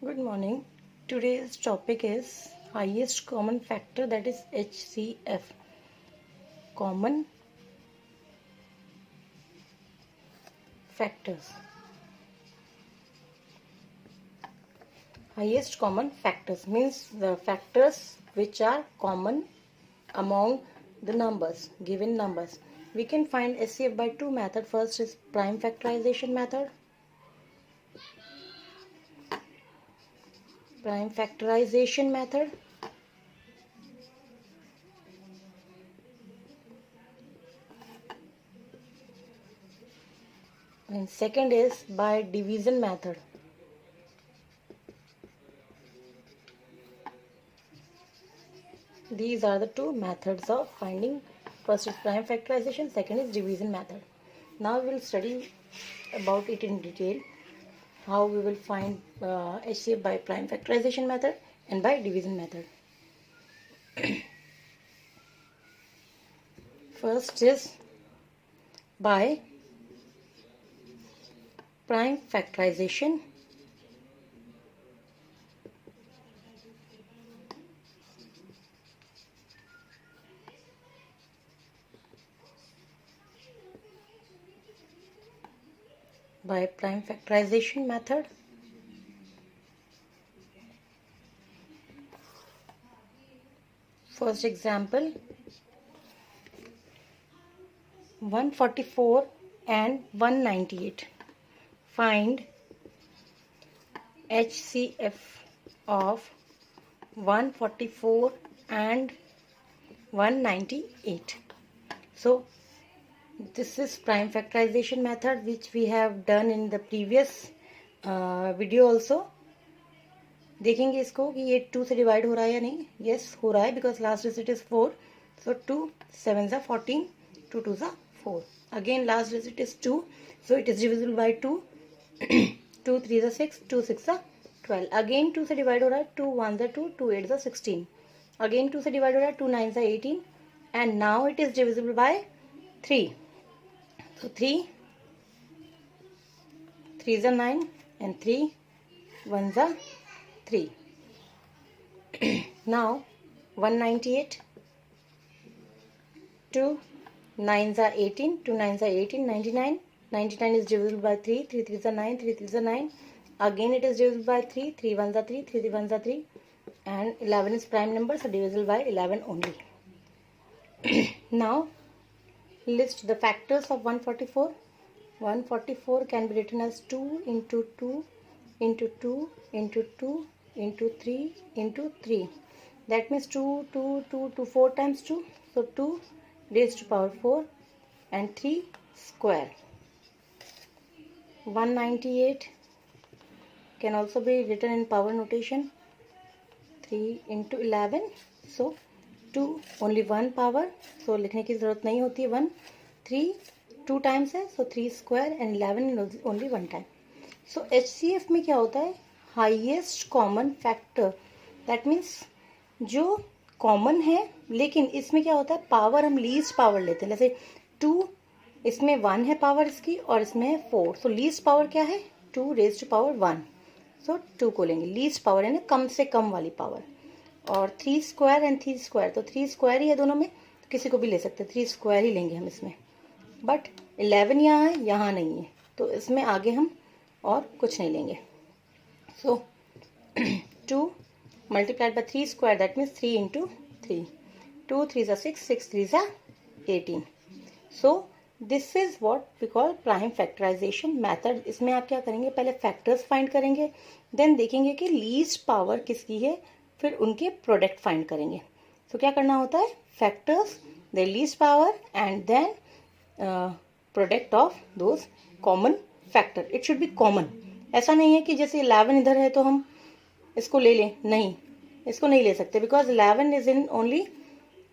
Good morning. Today's topic is highest common factor, that is HCF. Common factors. Highest common factors means the factors which are common among the numbers, given numbers. We can find HCF by two methods. First is prime factorization method. Prime factorization method. And second is by division method. These are the two methods of finding. First is prime factorization, second is division method. Now we will study about it in detail, how we will find HCF by prime factorization method and by division method. First is by prime factorization. By prime factorization method, first example, 144 and 198. Find HCF of 144 and 198. So this is prime factorization method, which we have done in the previous video also. देखेंगे इसको कि ये 2 से divide हो रहा है या नहीं. यस हो रहा है, बिकॉज लास्ट डिजिट इज 4. सो 2 7 सा 14, 2 2 सा 4. Again last digit is 2, so it is divisible by 2. 2 3 सा 6, 2 6 सा 12. अगेन 2 से डिवाइड हो रहा है. 2 1 सा 2, 2 8 सा 16. अगेन 2 से डिवाइड हो रहा है. 2 9 सा 18. And now it is divisible by 3. So 3 3 are 9 and 3 1s are 3. Now 198, 2 9s are 18, 2 9s are 18, 99. 99 is divisible by 3, 3 3s are 9, 3 3s are 9. Again it is divisible by 3, 3 1s are 3, 3 3 1s are 3. And 11 is prime number, so divisible by 11 only. Now list the factors of 144. 144 can be written as 2 into 2 into 2 into 2 into 3 into 3. That means 2 2 2 to 4 times 2. So 2 raised to power 4 and 3 square. 198 can also be written in power notation. 3 into 11. So 2 only 1 power, so लिखने की ज़रूरत नहीं होती है. 1 3 2 times है, सो 3 square and 11 only 1 time. So HCF में क्या होता है? Highest common factor. That means जो कॉमन है, लेकिन इसमें क्या होता है, पावर हम लीस्ट पावर लेते हैं. जैसे 2, इसमें 1 है पावर इसकी और इसमें है 4. सो लीस्ट पावर क्या है? 2 रेज टू पावर 1. सो 2 को लेंगे. लीस्ट पावर है ना, कम से कम वाली पावर. और 3 स्क्वायर एंड 3 स्क्वायर, तो 3 स्क्वायर ही है दोनों में, तो किसी को भी ले सकते हैं. 3 स्क्वायर ही लेंगे हम इसमें. बट 11 यहाँ है, यहाँ नहीं है, तो इसमें आगे हम और कुछ नहीं लेंगे. So 2 multiplied by 3 square, that means 3 into 3. 2 3 सा 6, 6 3 सा 18. So this is what we call prime factorisation method. इसमें आप क्या करेंगे, पहले फैक्टर्स फाइंड करेंगे, देन देखेंगे कि लीस्ट पावर किसकी है, फिर उनके प्रोडक्ट फाइंड करेंगे. तो क्या करना होता है, factors, the least power and then product of those common factor. It should be common. ऐसा नहीं है कि जैसे 11 इधर है तो हम इसको ले लें. नहीं, इसको नहीं ले सकते, because 11 is in only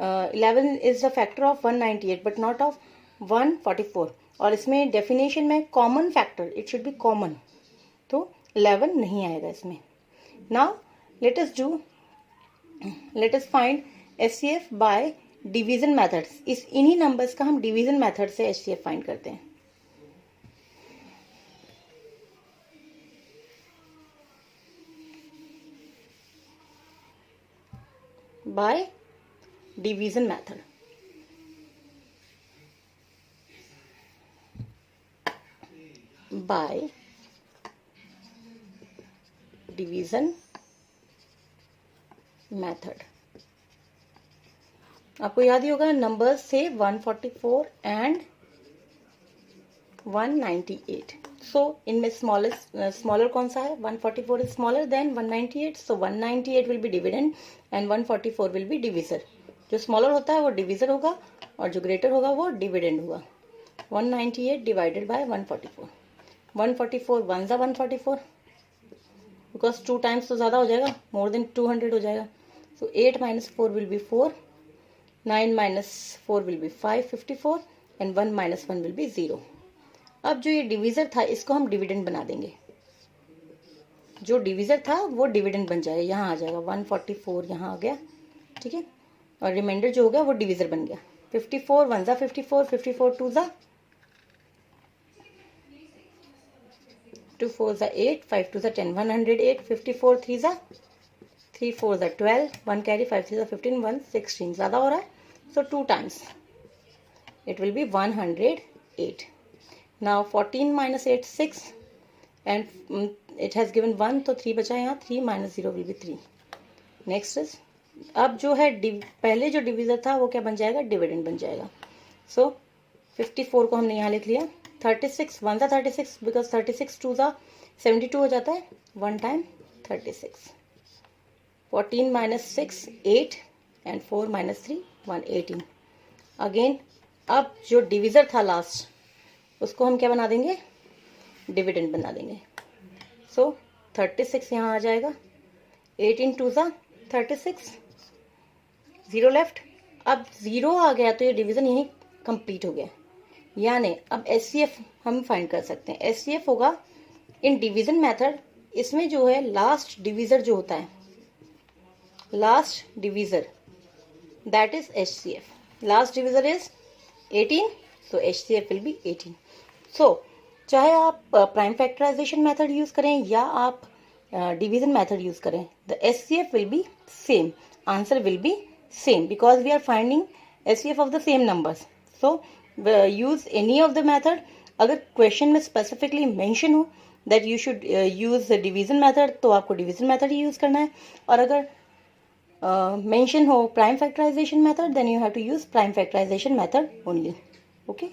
11 is the factor of 198 but not of 144. और इसमें डेफिनेशन में common factor, it should be common, तो 11 नहीं आएगा इसमें. Now let us find HCF by division methods. इन्हीं नंबर्स का हम डिवीजन मेथड से HCF फाइंड करते हैं. By division method. By division method. आपको याद ही होगा नंबर्स थे 144 एंड 198। सो इनमें स्मॉलर कौन सा है? 144 is smaller than 198, so 198 will be dividend and 144 will be divisor. जो स्मॉलर होता है वो डिविजर होगा और जो ग्रेटर होगा वो डिविडेंड होगा। 198 डिवाइडेड बाय 144। 144 वन जा 144, बिकॉज 2 टाइम्स तो ज्यादा हो जाएगा, मोर देन 200 हो जाएगा। सो 8 minus 4 will be 4, 9 minus 4 will be 5, 54 and 1 minus 1 will be 0। अब जो ये डिवीजर था इसको हम डिविडेंड बना देंगे। जो डिवीजर था वो डिविडेंड बन जाएगा, यहाँ आ जाएगा 144 यहाँ आ गया, ठीक है, और रिमाइंडर जो हो गया वो डिवीजर बन गया। 54 वन जा 54, 54 टू जा 2 4 जा 8, 5 2 जा 10, 108, 54 3 जा 3 4 जा 12, 1 कैरी, 5 3 जा 15, 1 16 ज्यादा हो रहा है, so 2 times it will be 108। now 14 minus 8 6 and it has given 1, तो 3 बचा यहाँ, 3 minus 0 will be 3। next is अब जो है पहले जो डिवीजर था वो क्या बन जाएगा? डिविडेंड बन जाएगा। सो 54 को हमने यहाँ लिख लिया। 36 वन जा 36, बिकॉज 36 टू जा 72 हो जाता है, 1 time 36। 14 minus 6 8 and 4 minus 3 1 18। Again अब जो डिवीजर था लास्ट उसको हम क्या बना देंगे? डिविडेंड बना देंगे। सो 36 यहाँ आ जाएगा, 18 टू जा 36, 0 लेफ्ट। अब 0 आ गया तो ये डिवीजन यही कंप्लीट हो गया। यानी अब एचसीएफ हम फाइंड कर सकते हैं। एचसीएफ होगा इन डिवीजन मेथड, इसमें जो है लास्ट डिवीजर जो होता है, last divisor that is HCF. Last divisor is 18, so HCF will be 18। so चाहे आप प्राइम फैक्टराइजेशन मेथड यूज करें या आप डिवीजन मेथड यूज करें, the HCF will be same, answer will be same because we are finding HCF of the same numbers। so use any of the method। अगर question में specifically mention हो that you should use division method तो आपको division method ही use करना है, और अगर mention हो prime factorisation method then you have to use prime factorisation method only. Okay,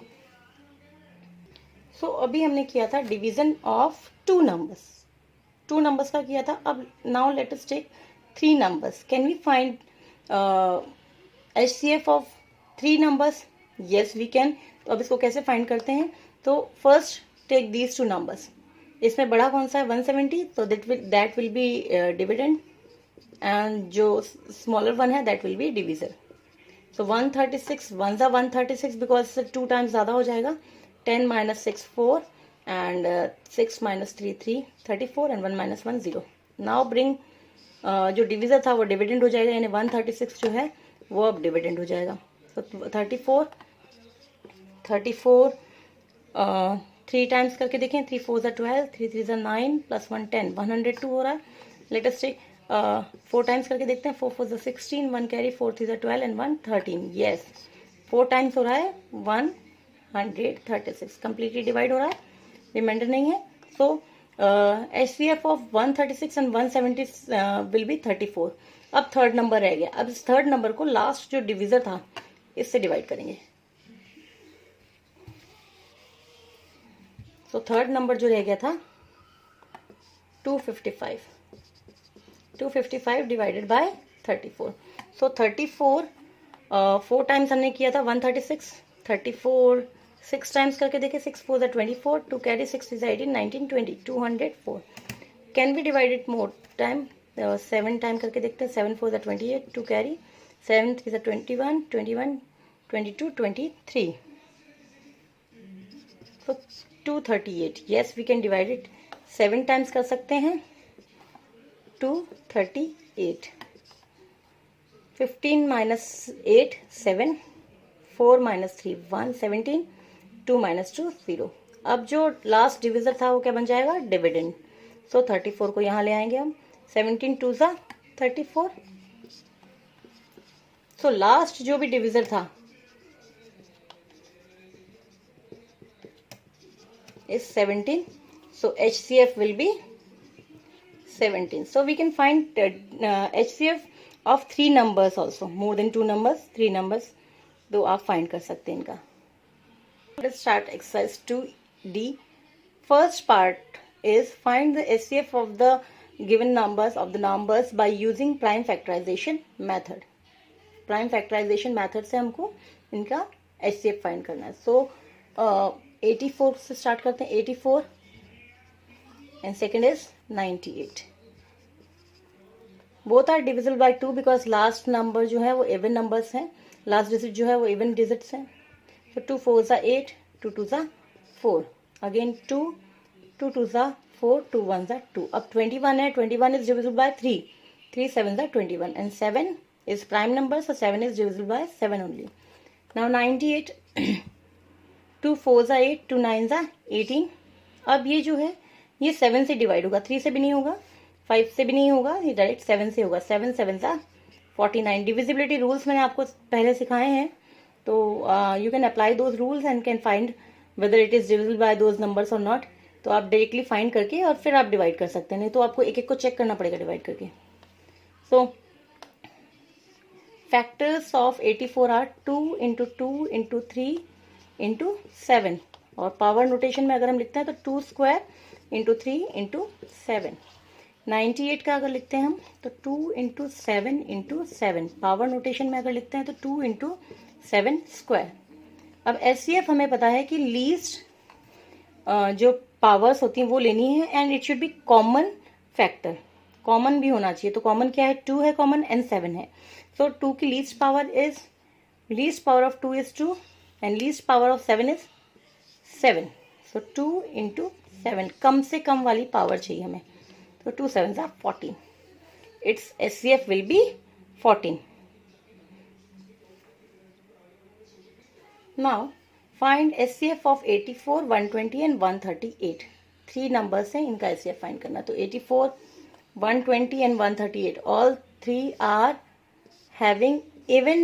so अभी हमने किया था डिवीजन ऑफ 2 नंबर्स का किया था। अब now let us take 3 numbers. Can we find HCF of 3 numbers? Yes we can. तो अब इसको कैसे फाइंड करते हैं? तो फर्स्ट टेक दीज 2 नंबर्स। इसमें बड़ा कौन सा है? 170, तो that will be dividend, and जो स्मॉलर वन है that will be divisor. So 136 one जा 136 बिकॉज 2 टाइम्स ज्यादा हो जाएगा। 10 minus 6 4 and 6 minus 3 3, 34 and 1 minus 1 0। Now bring जो डिवीजर था वो डिविडेंड हो जाएगा, यानी 136 जो है वो अब डिविडेंड हो जाएगा। तो 34 3 टाइम्स करके देखें, 3 4 जा 12, 3 3 जा 9 प्लस 1 10, 102 हो रहा है। लेट अस टेक 4 टाइम्स करके देखते हैं, 4 4 जा 16, 1 कैरी, 4 3 जा 12 एंड 1 13। यस, 4 टाइम्स हो रहा है 136, कंप्लीटली डिवाइड हो रहा है, रिमाइंडर नहीं है। सो HCF of 136 and 170 will be 34। अब थर्ड नंबर रह गया। अब इस थर्ड नंबर को लास्ट जो डिवीजर था इससे डिवाइड करेंगे। सो थर्ड नंबर जो रह गया था 255 डिवाइडेड बाय 34। सो 34 4 टाइम्स हमने किया था 136, 34 6 टाइम्स करके देखे, 6 4 24, 2 carry, 6 3 18, 19 20, 204। Can be divided more time, 7 time करके देखते हैं, 7 4 28, 2 carry, 7 3 21, 21 22 23। So 238। Yes we can divide it, 7 times कर सकते हैं, 238। 15 माइनस 8 7, 4 माइनस 3 1, 17, 2 माइनस 2 0। अब जो लास्ट डिविजर था वो क्या बन जाएगा? डिविडेंड। सो 34 को यहाँ ले आएंगे हम, 17 2 जा 34, सो लास्ट जो भी डिविजर था is 17, so HCF will be 17. So we can find HCF of 3 numbers also, more than 2 numbers, 3 numbers, दो आप find कर सकते हैं इनका. Let's start exercise 2D. First part is find the HCF of the given numbers of the numbers by using prime factorization method. Prime factorization method से हमको इनका HCF find करना है. So 84 से स्टार्ट करते हैं. 84 and second is 98. Both are divisible by 2 because last number जो है वो इवन नंबर्स हैं. लास्ट डिजिट जो है वो इवन डिजिट्स हैं. तो 2 4 ज़ा 8, 2 2 ज़ा 4, अगेन 2 2 2 ज़ा 4, 2 1 ज़ा 2. अब 21 है. 21 इज डिविजिबल बाय 3, 3 7 ज़ा 21 and 7 is prime number, so 7 is divisible by 7 only. Now 98 2 4 ज़ा 8, 2 9 ज़ा 18. अब ये जो है ये 7 से डिवाइड होगा, 3 से भी नहीं होगा, 5 से भी नहीं होगा, ये डायरेक्ट 7 से होगा. 7 7 ज़ा 49. डिविजिबिलिटी रूल्स मैंने आपको पहले सिखाए हैं, तो you can apply those rules and can find whether it is divisible by those numbers और नॉट. तो आप डायरेक्टली फाइंड करके और फिर आप डिवाइड कर सकते हैं, नहीं तो आपको एक एक को चेक करना पड़ेगा डिवाइड करके. So factors of 84 are 2 into 2 into 3 into 7. और पावर नोटेशन में अगर हम लिखते हैं तो 2 स्क्वायर इंटू 3 इंटू 7. 98 का अगर लिखते हैं हम तो 2 इंटू 7 इंटू 7. पावर नोटेशन में अगर लिखते हैं तो 2 इंटू 7 स्क्वायर. अब एचसीएफ हमें पता है कि लीस्ट जो पावर्स होती हैं वो लेनी है and it should be common factor. Common भी होना चाहिए. तो कॉमन क्या है? 2 है कॉमन एंड 7 है. सो 2 की least power of 2 is 2 and least power of 7 is 7. So 2 into 7, कम से कम वाली पावर चाहिए हमें. तो 2 7s are 14. Its HCF will be 14. Now find HCF of 84, 120 and 138. 3 numbers हैं, इनका HCF find करना. तो 84, 120 and 138 all 3 are having even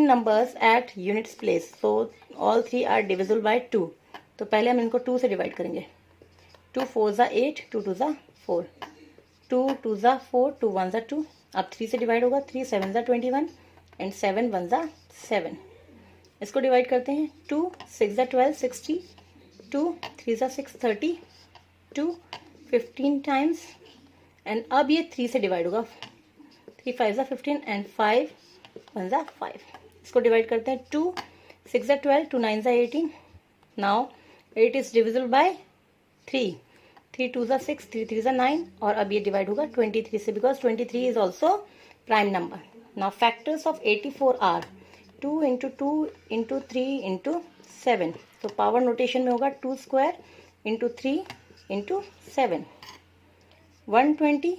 numbers at units place, so all 3 are divisible by 2. तो पहले हम इनको 2 से डिवाइड करेंगे. 2 4 ज़ा 8, 2 2 ज़ा 4, 2 2 ज़ा 4, 2 1 ज़ा 2. अब 3 से डिवाइड होगा. 3 7 ज़ा 21 एंड 7 1 ज़ा 7. इसको डिवाइड करते हैं. 2 6 ज़ा 12 60, 2 3 ज़ा 6 30, 2 15 टाइम्स एंड अब ये 3 से डिवाइड होगा. 3 5 ज़ा 15 एंड 5 1 ज़ा 5. इसको डिवाइड करते हैं. 2 6 ज़ा 12, 2 9 ज़ा 18. Now it is divisible by 3, 3 2 ज़ा 6, 3 3 ज़ा 9. और अब ये डिवाइड होगा 23 से because 23 is also prime number. Now factors of 84 are 2 into 2 into 3 into 7. तो पावर नोटेशन में होगा 2 square into 3 into 7. 120,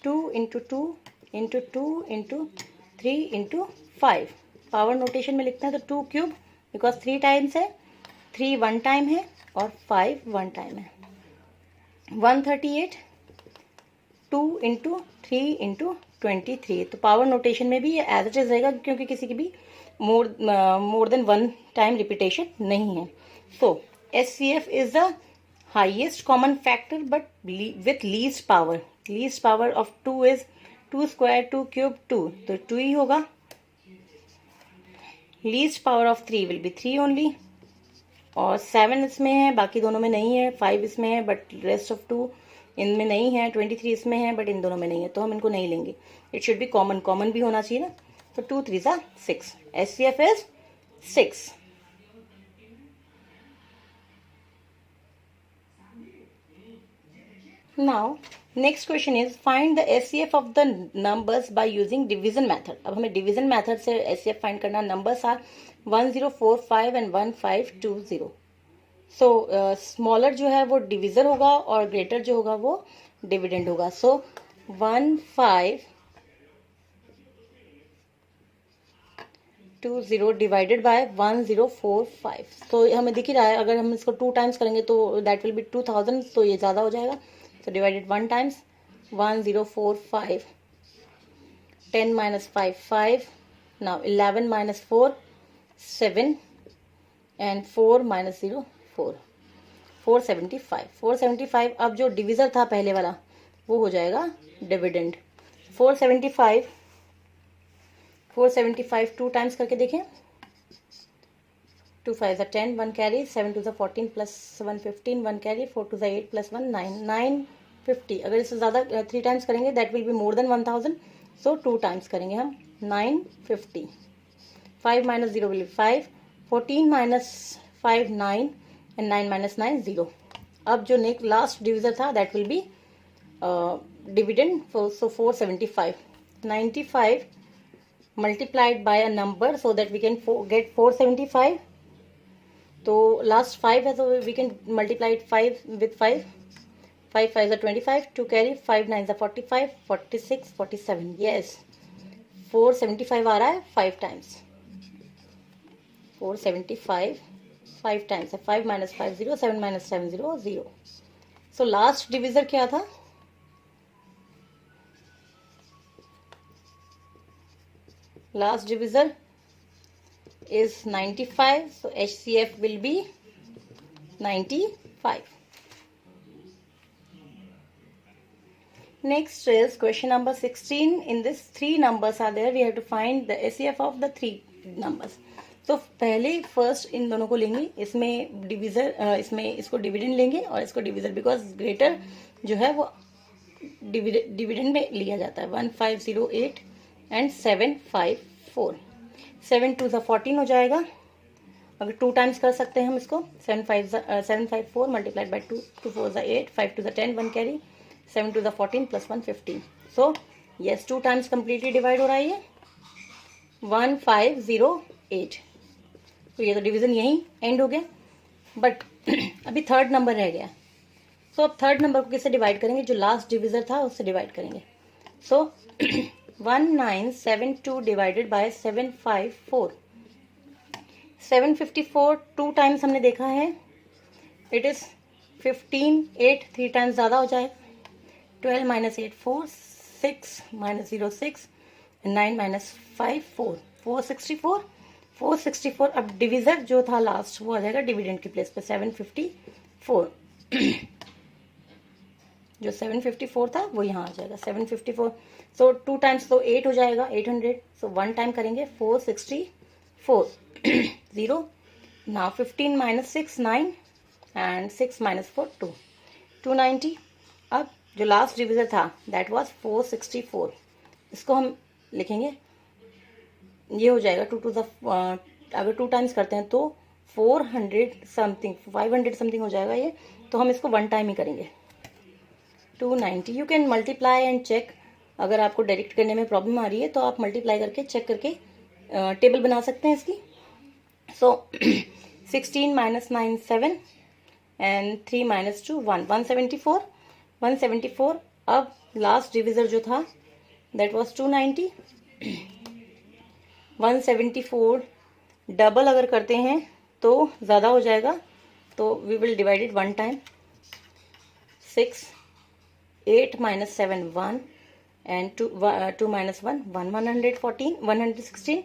2 into 2 into 2 into 3 into 5. Power notation में लिखते हैं तो 2 क्यूब बिकॉज 3 टाइम्स है, 3 1 टाइम है और 5 1 टाइम है. 138, 2 इंटू 3 इंटू 23. तो पावर नोटेशन में भी ये एज इट इज रहेगा क्योंकि किसी की भी मोर देन 1 टाइम रिपीटेशन नहीं है. सो HCF is the highest common factor but with least power. Least power of 2 is 2 square 2 cube 2, तो 2 ही होगा. Least power of 3 will be 3 only. और 7 इसमें है, बाकी दोनों में नहीं है. 5 इसमें है बट रेस्ट ऑफ 2 इनमें नहीं है. 23 इसमें है बट इन दोनों में नहीं है, तो हम इनको नहीं लेंगे. It should be common. Common भी होना चाहिए ना. तो 2 3 ज़ा 6. HCF is 6. Now next question is find the HCF of the numbers by using division method. अब हमें division method से HCF find करना. numbers are 1045 and 1520. So smaller जो है वो divisor होगा और greater जो होगा वो dividend होगा. So 1520 divided by 1045. So हमें दिख ही रहा है, अगर हम इसको 2 टाइम्स करेंगे तो that will be 2000. तो ये ज़्यादा हो जाएगा. So divided 1 times 1045 10 minus 5, 5. Now 11 minus 4, 7. And 4 minus 0, 4. 475. 475 अब जो डिविजर था पहले वाला वो हो जाएगा डिविडेंड. 475 टू टाइम्स करके देखें. 2 5 10, 1 कैरी. 7 2 14 plus 1 15, 1 carry. 4 2 8 प्लस 1 9, 950. अगर इससे ज़्यादा 3 टाइम्स करेंगे that will be more than 1000. So 2 times करेंगे हम. 950. 5 minus 0 will be 5. 14 minus 5 9 and 9 minus 9 0. अब जो नेक्स्ट लास्ट डिविजर था that will be dividend. So 475. 95 multiplied by a number so that we can get 475. तो last 5 है तो we can multiply it 5 with 5. 5 5 are 25. 2 carry. 5 9 are 45. 46 47. Yes, 475 आ रहा है 5 times. 475 5 times है. 5 minus 5 0. 7 minus 7 0 0. So last divisor क्या था? Last divisor is 95. So HCF will be 95. Next is question number 16. In this 3 numbers are there. We have to find the HCF of the 3 numbers. तो पहले first in दोनों को लेंगे. इसमें divisor इसमें इसको डिविडेंड लेंगे और इसको डिविजर, बिकॉज ग्रेटर जो है वो डिविडेंड में लिया जाता है. 1508 एंड 754. 7 2 14 हो जाएगा. अगर 2 टाइम्स कर सकते हैं हम इसको. 754 multiplied by 2. 2 4 8. 5 2 10, 1 carry. 7 2 14 plus 1 15. So yes 2 times completely divide हो रहा है ये. 1508. तो ये तो डिवीजन यही एंड हो गया. बट अभी थर्ड नंबर रह गया. सो अब थर्ड नंबर को किससे डिवाइड करेंगे? जो लास्ट डिविजर था उससे डिवाइड करेंगे. सो 1972 डिवाइडेड बाय 754. 754 2 टाइम्स हमने देखा है. इट इज 15 8 3 टाइम्स ज्यादा हो जाएगा. 12 माइनस 8 4. 6 माइनस 0 6. 9 माइनस 5 4. 464. 464. अब डिविजर जो था लास्ट वो आ जाएगा डिविडेंड की प्लेस पे. 754. जो 754 था वो यहाँ आ जाएगा 754. सो 2 टाइम्स तो 8 हो जाएगा 800. सो 1 टाइम करेंगे 464 0. Now 15 minus 6 9 and 6 minus 4 2. 290. अब जो लास्ट डिविजर था दैट वाज 464. इसको हम लिखेंगे. ये हो जाएगा 2 टू द अगर 2 टाइम्स करते हैं तो 400 समथिंग 500 समथिंग हो जाएगा ये. तो हम इसको 1 टाइम ही करेंगे. 290. You can multiply and check. अगर आपको डायरेक्ट करने में प्रॉब्लम आ रही है तो आप मल्टीप्लाई करके चेक करके टेबल बना सकते हैं इसकी. सो 16 माइनस 9 7 एंड 3 माइनस 2 1. 174. 174. अब लास्ट डिविजर जो था दैट वाज 290. 174 डबल अगर करते हैं तो ज़्यादा हो जाएगा. तो we will divide it 1 time. 6 8 minus 7 1 and 2 minus 1 1. 114 116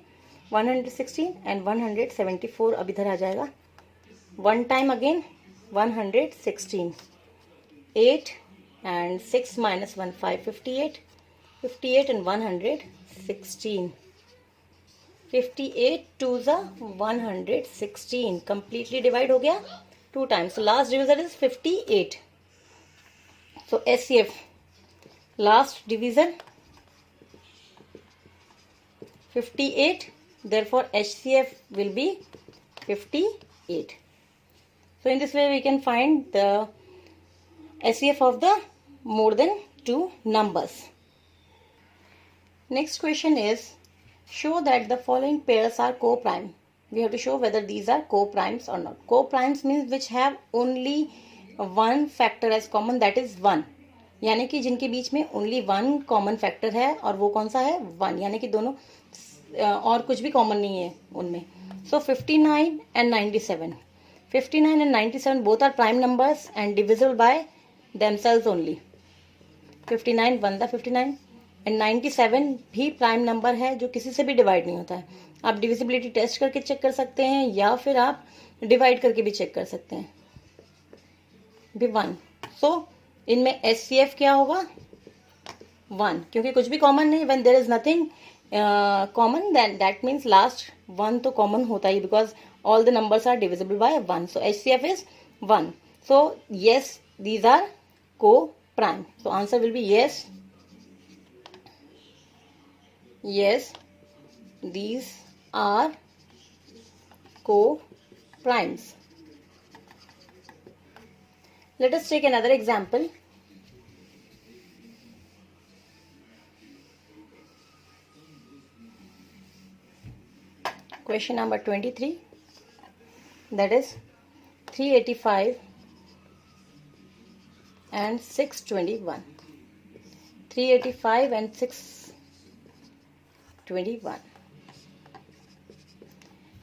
116 and 174. अब इधर आ जाएगा 1 time again 116. 8 and 6 minus 1 5. 58 58 and 116. 58 to the 116. completely divide हो गया 2 times. So last divisor is 58. So HCF last divisor 58. Therefore HCF will be 58. So in this way we can find the HCF of the more than 2 numbers. Next question is, show that the following pairs are co-prime. We have to show whether these are co-primes or not. Co-primes means which have only one factor as common, that is 1. यानी कि जिनके बीच में only 1 common factor है और वो कौन सा है 1. यानी कि दोनों और कुछ भी कॉमन नहीं है उनमें. सो 59 and 97. 59 and 97 both are prime numbers and divisible by themselves only. 59 1 the 59. And 97 भी प्राइम नंबर है जो किसी से भी डिवाइड नहीं होता है. आप डिविजिबिलिटी टेस्ट करके चेक कर सकते हैं या फिर आप डिवाइड करके भी चेक कर सकते हैं. भी 1. सो इनमें HCF क्या होगा? 1, क्योंकि कुछ भी कॉमन नहीं. When there is nothing common then that means last 1 तो कॉमन होता ही, because all the numbers are divisible by 1. So HCF is 1. So yes, these are co-prime. So answer will be yes. Yes, these are co-primes. Let us take another example. Question number 23. That is 385 and 621. 385 and 621.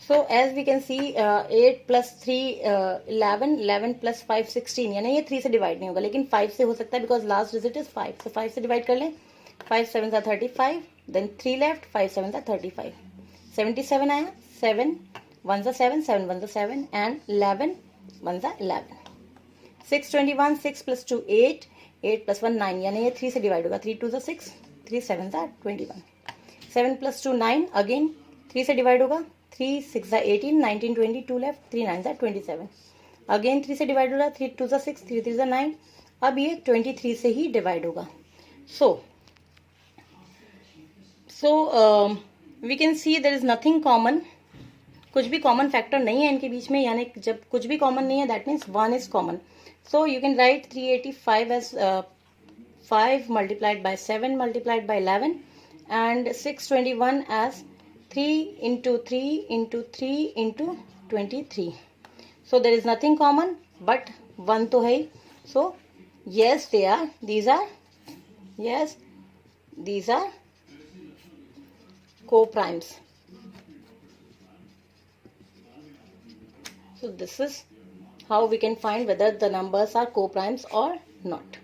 So as we can see 8 plus 3 11, 11 plus 5 16. यानी ये 3 से divide नहीं होगा, लेकिन 5 से हो सकता है बिकॉज लास्ट डिजिट इज 5. तो 5 से डिवाइड कर लें. 5 7 are 35. Then 3 left. 5 7 are 35. 77 आया. 7 1s are 7, 7 1s are 7 and 11 1s are 11. 621, 6 plus 2 8, 8 plus 1 9. यानी ये 3 से डिवाइड होगा. 3 2s are 6, 3 7s are 21. 7 plus 2 9, again 3 से डिवाइड होगा. 3 6 are 18, 19 20, 2 left, 3 9s are 27. Again 3 से डिवाइड हो रहा है. 3 2s are 6, 3 3s are 9. अब ये 23 से ही डिवाइड होगा. So we can see there is nothing common. कुछ भी कॉमन फैक्टर नहीं है इनके बीच में, यानी जब कुछ भी कॉमन नहीं है that means 1 is common. So you can write 385 as 5 multiplied by 7 multiplied by 11 and 621 as 3 into 3 into 3 into 23. So there is nothing common but 1 तो है. So yes, these are co-primes. So this is how we can find whether the numbers are co-primes or not.